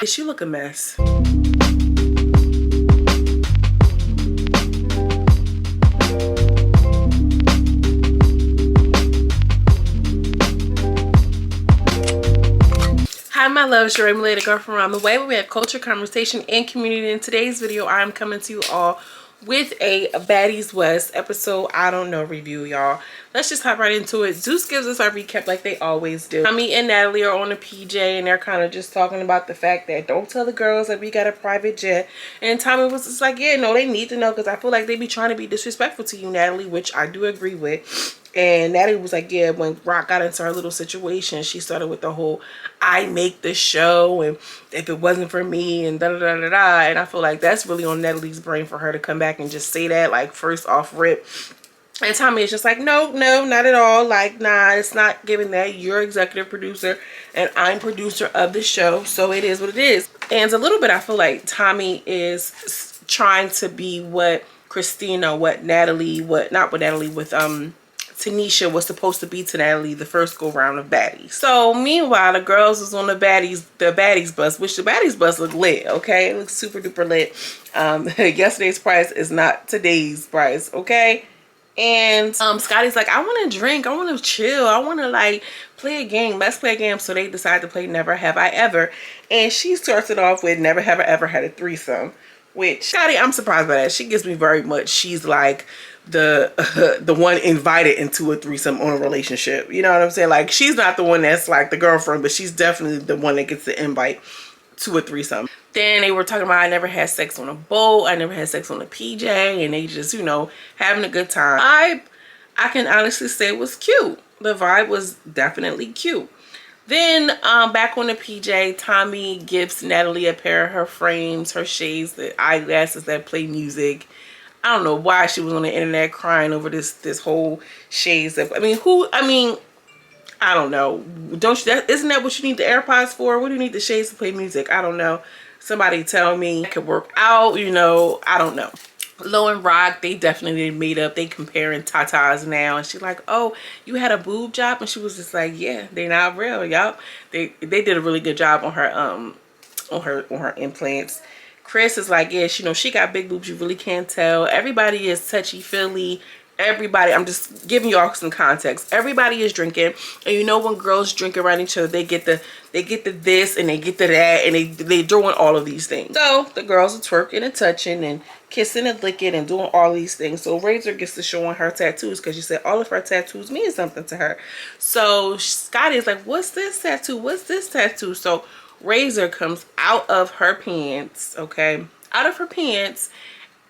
She look a mess. Hi my loves, your related girl from around the way, where we have culture, conversation, and community. In today's video, I'm coming to you all with a Baddies West episode I don't know review, y'all. Let's just hop right into it. Zeus gives us our recap like they always do. Tommy and Natalie are on a PJ and they're kind of just talking about the fact that don't tell the girls that we got a private jet. And Tommy was just like, yeah, no, they need to know because I feel like they be trying to be disrespectful to you, Natalie, which I do agree with. And Natalie was like, yeah, when Rock got into her little situation, she started with the whole, I make the show, and if it wasn't for me, and da-da-da-da-da. And I feel like that's really on Natalie's brain for her to come back and just say that, like, first off rip. And Tommy is just like, no, not at all. Like, nah, it's not giving that. You're executive producer, and I'm producer of the show, so it is what it is. And a little bit, I feel like Tommy is trying to be what Christina, what Natalie, with Tanisha was supposed to be to Natalie the first go round of Baddies. So meanwhile, the girls was on the Baddies bus, which the Baddies bus looked lit, okay? It looks super duper lit. Yesterday's price is not today's price, okay? And Scotty's like, I want to drink, I want to chill, I want to like play a game, let's play a game. So they decide to play Never Have I Ever, and she starts it off with Never Have I Ever Had a Threesome, which Scotty, I'm surprised by that. She gives me very much, she's like the one invited into a threesome on a relationship, you know what I'm saying? Like, she's not the one that's like the girlfriend, but she's definitely the one that gets the invite to a threesome. Then they were talking about, I never had sex on a boat, I never had sex on a PJ, and they just, you know, having a good time. I can honestly say it was cute. The vibe was definitely cute. Then back on the PJ, Tommy gives Natalie a pair of her frames, her shades, the eyeglasses that play music. I don't know why she was on the internet crying over this whole shades. I mean, I don't know. Isn't that what you need the AirPods for? What do you need the shades to play music? I don't know. Somebody tell me. It could work out, you know. I don't know. Lo and Rock, they definitely made up. They comparing tatas now, and she's like, oh, you had a boob job? And she was just like, yeah, they not real, y'all. They did a really good job on her implants. Chris is like, yeah, you know, she got big boobs, you really can't tell. Everybody is touchy-feely. Everybody, I'm just giving y'all some context. Everybody is drinking, and you know when girls drink around each other, they get the this and they get the that, and they doing all of these things. So the girls are twerking and touching and kissing and licking and doing all these things. So Razor gets to showing her tattoos because she said all of her tattoos mean something to her. So Scotty is like, what's this tattoo? What's this tattoo? So Razor comes out of her pants, okay, out of her pants,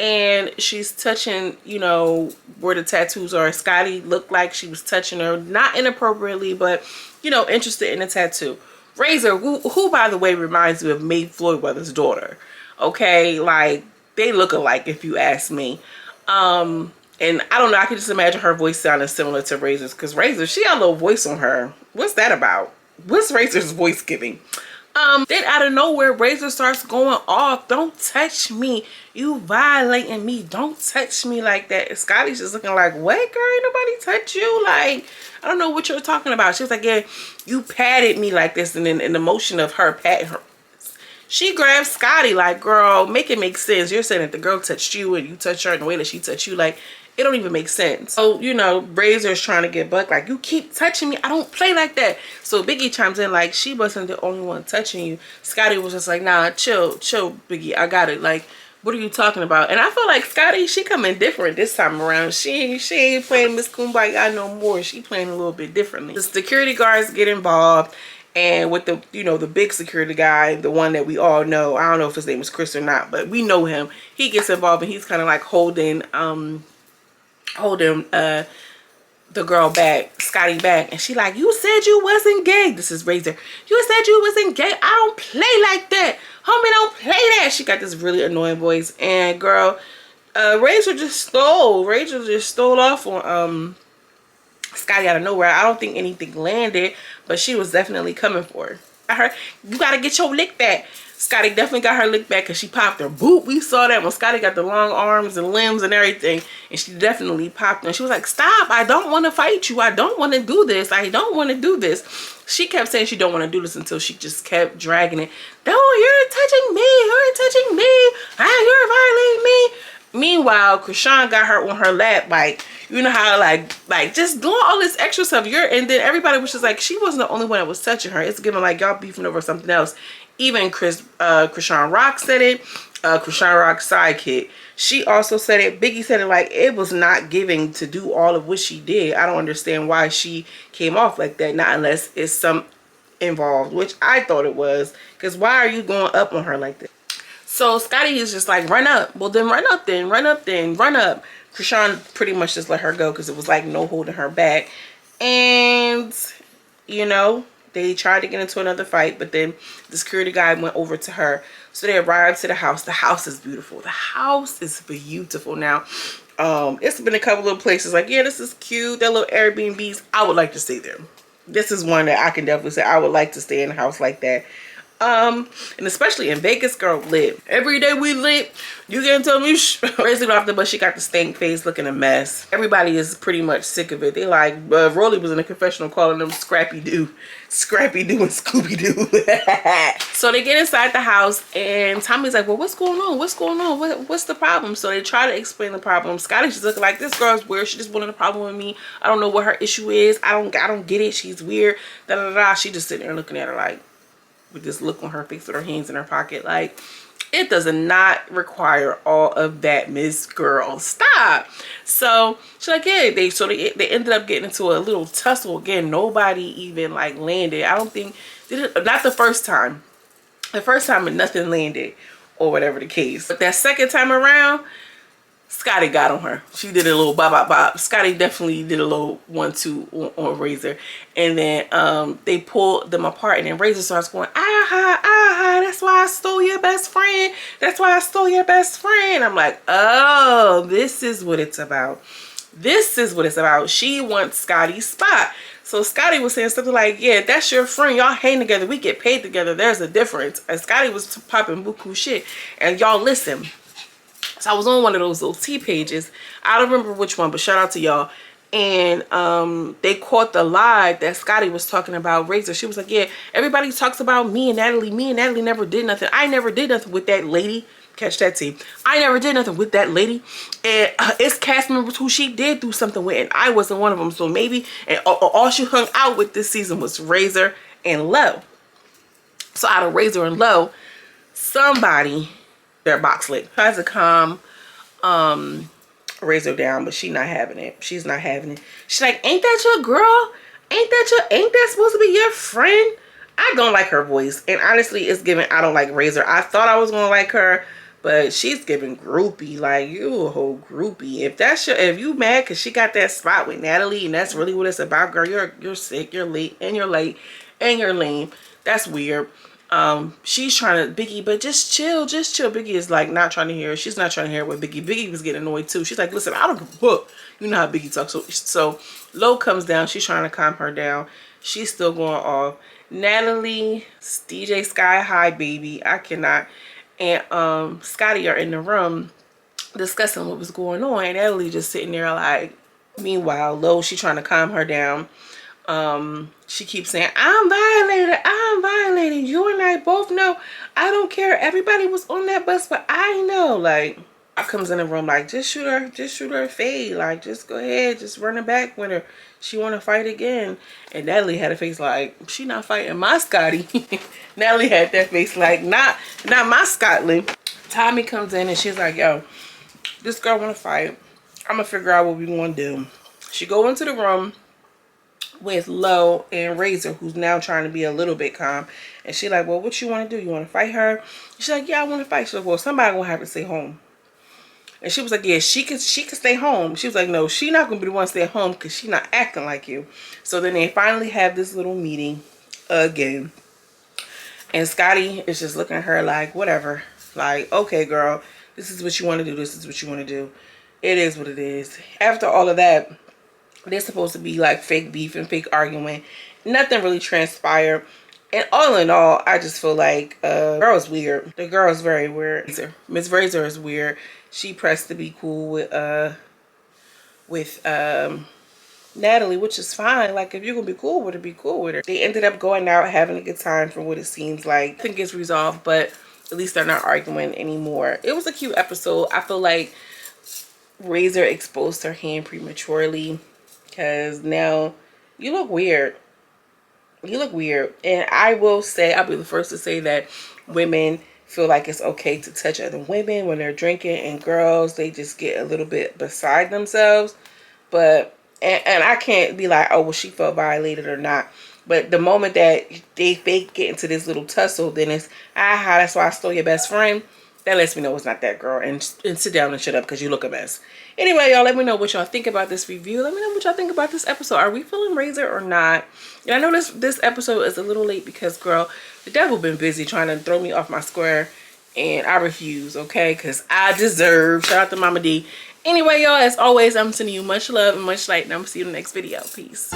and she's touching, you know, where the tattoos are. Scotty looked like she was touching her, not inappropriately, but, you know, interested in the tattoo. Razor, who by the way reminds me of Mae Floydweather's daughter, okay, like they look alike if you ask me. And I don't know, I can just imagine her voice sounding similar to Razor's, because Razor, she got a little voice on her. What's that about? What's Razor's voice giving? Then out of nowhere, Razor starts going off. Don't touch me. You violating me. Don't touch me like that. Scotty's just looking like, what, girl? Ain't nobody touch you? Like, I don't know what you're talking about. She was like, yeah, you patted me like this. And then in the motion of her patting her, she grabs Scotty like, girl, make it make sense. You're saying that the girl touched you and you touched her in the way that she touched you. Like, it don't even make sense. So, you know, Razor's trying to get Buck like, you keep touching me. I don't play like that. So Biggie chimes in like, she wasn't the only one touching you. Scotty was just like, nah, chill, Biggie. I got it. Like, what are you talking about? And I feel like Scotty, she coming different this time around. She ain't playing Miss Kumbaya no more. She playing a little bit differently. The security guards get involved. And with the, you know, the big security guy, the one that we all know, I don't know if his name is Chris or not, but we know him. He gets involved and he's kind of like holding the girl back, Scotty back, and she like, you said you wasn't gay. This is Razor. You said you wasn't gay. I don't play like that. Homie, don't play that. She got this really annoying voice, and girl, Razor just stole off on Scotty out of nowhere. I don't think anything landed, but she was definitely coming for her. You gotta get your lick back. Scotty definitely got her lick back because she popped her. Boop, we saw that when Scotty got the long arms and limbs and everything. And she definitely popped her. And she was like, stop, I don't want to fight you. I don't want to do this. I don't want to do this. She kept saying she don't want to do this until she just kept dragging it. No, you're touching me. You're touching me. You're violating me. Meanwhile, Krishan got her on her lap, like, you know how, like just doing all this extra stuff. And then everybody was just like, she wasn't the only one that was touching her. It's giving like y'all beefing over something else. Even Krishan Rock said it. Krishan Rock's sidekick, she also said it. Biggie said it. Like, it was not giving to do all of what she did. I don't understand why she came off like that. Not unless it's some involved, which I thought it was. Because why are you going up on her like that? So Scotty is just like, run up. Well, then run up then. Run up then. Run up. Krishan pretty much just let her go because it was like no holding her back. And, you know, they tried to get into another fight, but then the security guy went over to her. So they arrived to the house. The house is beautiful. The house is beautiful. Now, it's been a couple of places like, yeah, this is cute. That little Airbnbs. I would like to stay there. This is one that I can definitely say I would like to stay in a house like that. And especially in Vegas, girl, lit. Every day we lit. You can't tell me raising off the bus. She got the stank face looking a mess. Everybody is pretty much sick of it. They like, Rolly was in a confessional calling them Scrappy Doo and Scooby Doo. So they get inside the house and Tommy's like, well, what's going on? What's going on? What's the problem? So they try to explain the problem. Scotty's just looking like, this girl's weird. She just wanted a problem with me. I don't know what her issue is. I don't get it. She's weird. Da da da. She just sitting there looking at her like, with this look on her face with her hands in her pocket. Like, it does not require all of that, Miss Girl. Stop. So she's like, yeah, they ended up getting into a little tussle again. Nobody even like landed. I don't think, not the first time. The first time nothing landed or whatever the case. But that second time around, Scotty got on her. She did a little bop bop bop. Scotty definitely did a little 1-2 on Razor. And then they pulled them apart and then Razor starts going, aha, that's why I stole your best friend. That's why I stole your best friend. I'm like, oh, this is what it's about. This is what it's about. She wants Scotty's spot. So Scotty was saying something like, yeah, that's your friend. Y'all hang together. We get paid together. There's a difference. And Scotty was popping buku shit. And y'all listen. So I was on one of those little T pages. I don't remember which one, but shout out to y'all. And they caught the lie that Scotty was talking about Razor. She was like, yeah, everybody talks about me and Natalie. Me and Natalie never did nothing. I never did nothing with that lady. Catch that, T. I never did nothing with that lady. And it's cast members who she did do something with, and I wasn't one of them. So maybe, and all she hung out with this season was Razor and Low. So out of Razor and Low, somebody, their box lick, tries to calm Razor down, but she's not having it. She's not having it. She's like, ain't that your girl? Ain't that supposed to be your friend? I don't like her voice, and honestly, it's giving I don't like Razor. I thought I was gonna like her, but she's giving groupie. Like, you a whole groupie. If you mad because she got that spot with Natalie and that's really what it's about, girl, you're sick, you're late, and you're lame. That's weird. She's trying to Biggie, but just chill. Biggie is like not trying to hear. She's not trying to hear what Biggie was getting annoyed too. She's like, listen, I don't give a fuck. You know how Biggie talks. So Lo comes down. She's trying to calm her down. She's still going off. Natalie, DJ Sky High baby, I cannot. And Scotty are in the room discussing what was going on. And Natalie just sitting there like, meanwhile, Lo, she trying to calm her down. She keeps saying, I'm violated. You and I both know. I don't care. Everybody was on that bus, but I know. Like, I comes in the room like, just shoot her fade. Like, just go ahead, just run it back with her. She want to fight again. And Natalie had a face like, she not fighting my Scotty. Natalie had that face like, not my Scotland. Tommy comes in and she's like, yo, this girl want to fight. I'm going to figure out what we want to do. She go into the room with Lo and Razor, who's now trying to be a little bit calm. And she like, well, what you want to do? You want to fight her? She's like, yeah, I want to fight. She's like, well, somebody gonna have to stay home. And she was like, yeah, she can stay home. She was like, no, she not gonna be the one to stay home because she not acting like you. So then they finally have this little meeting again. And Scotty is just looking at her like, whatever. Like, okay, girl, this is what you want to do. This is what you want to do. It is what it is. After all of that, they're supposed to be like fake beef and fake arguing. Nothing really transpired. And all in all, I just feel like girl's weird. The girl's very weird. Miss Razor is weird. She pressed to be cool with Natalie, which is fine. Like, if you're gonna be cool with her, be cool with her. They ended up going out, having a good time from what it seems like. I think it's resolved, but at least they're not arguing anymore. It was a cute episode. I feel like Razor exposed her hand prematurely, because now you look weird. You look weird. And I will say, I'll be the first to say that women feel like it's okay to touch other women when they're drinking, and girls, they just get a little bit beside themselves. But and I can't be like, oh well, she felt violated or not. But the moment that they get into this little tussle, then it's that's why I stole your best friend. That lets me know it's not that girl. And sit down and shut up, because you look a mess. Anyway, y'all, let me know what y'all think about this review. Let me know what y'all think about this episode. Are we feeling Razor or not? And I know this episode is a little late because, girl, the devil been busy trying to throw me off my square. And I refuse, okay? Because I deserve. Shout out to Mama D. Anyway, y'all, as always, I'm sending you much love and much light. And I'm going to see you in the next video. Peace.